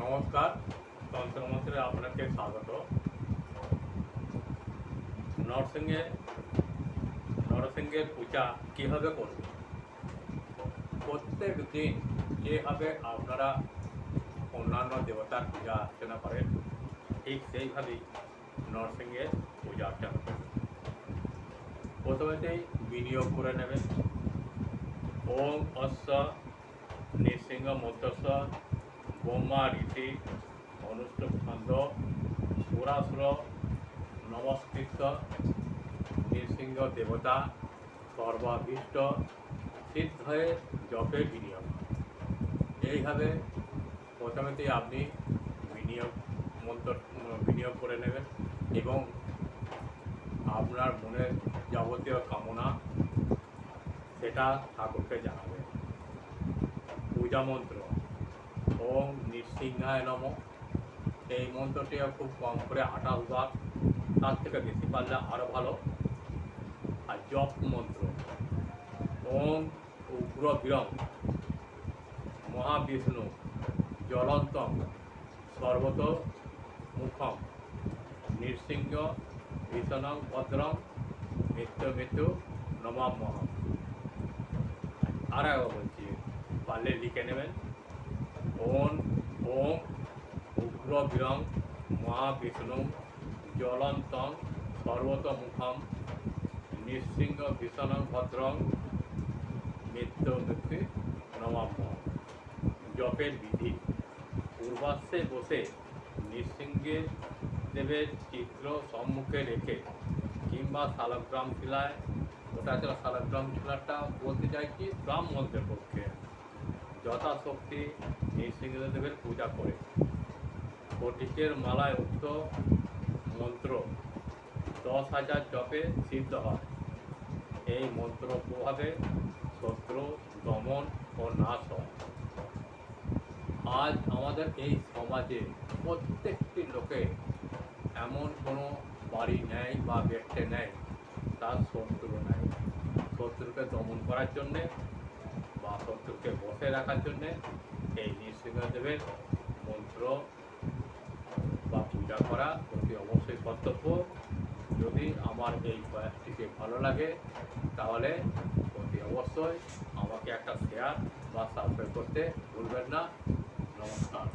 নমস্কার, তন্ত্রমন্ত্রে আপনাকে স্বাগত। নরসিংহের পূজা কীভাবে করবে? প্রত্যেক দিন যেভাবে আপনারা অন্যান্য দেবতার পূজা অর্চনা করেন, ঠিক সেইভাবেই নরসিংহের পূজা অর্চনা করবেন। প্রথমেতেই বিনিয়োগ করে নেবেন। ওম অশ্ব নৃসিংহ মধ্যস্ব ব্রহ্মা ঋষি অনুষ্ঠুপ ছন্দ সুরাসুর নমস্কৃত নৃসিংহ দেবতা সর্বাভীষ্ট সিদ্ধয়ে জপে বিনিয়োগ। এইভাবে প্রথমেতেই আপনি বিনিয়োগ করে নেবেন এবং আপনার মনের যাবতীয় কামনা সেটা ঠাকুরকে জানাবেন। পূজা মন্ত্র ওম নৃসিংহায় নমঃ। এই মন্ত্রটিও খুব কম করে 28 বার, তার থেকে বেশি পারলে আরও ভালো। আর জপ মন্ত্র ওম উগ্র বীরং মহাবিষ্ণু জ্বলন্তং সর্বত মুখম নৃসিংহ ভীষণং ভদ্রং মৃত্যু নমাম্যহম। আর একবার বলছি, পারলে লিখে নেবেন। ওম উগ্র বীরং মহাবিষ্ণু জ্বলন্তং সর্বতোমুখম নৃসিংহ ভীষণং ভদ্রং মৃত্যু নমাম্যহম। জপের বিধি: পূর্বাশ্বে বসে নৃসিংহে দেবের চিত্র সম্মুখে রেখে কিংবা শালগ্রাম শিলায়, ওটা ছিল শালগ্রাম শিলাটা বলতে চাইছি ব্রাহ্মণদের পক্ষে, যথাশক্তি নৃসিংহদেবের পূজা করে ফটিকের মালায় উক্ত মন্ত্র 10,000 জপে সিদ্ধ হয়। এই মন্ত্র প্রভাবে শত্রু দমন ও নাশ হয়। আজ আমাদের এই সমাজে প্রত্যেকটি লোকে এমন কোনো বাড়ি নেই বা ব্যক্তি নেই তার শত্রু নেই। শত্রুকে দমন করার জন্যে বা শত্রুকে বসে রাখার জন্যে এই নৃসিংহদেবের মন্ত্র বা পূজা করা অতি অবশ্যই কর্তব্য। যদি আমার এই প্রয়াসটিকে ভালো লাগে তাহলে অতি অবশ্যই আমাকে একটা শেয়ার বা সাবস্ক্রাইব করতে ভুলবেন না। নমস্কার।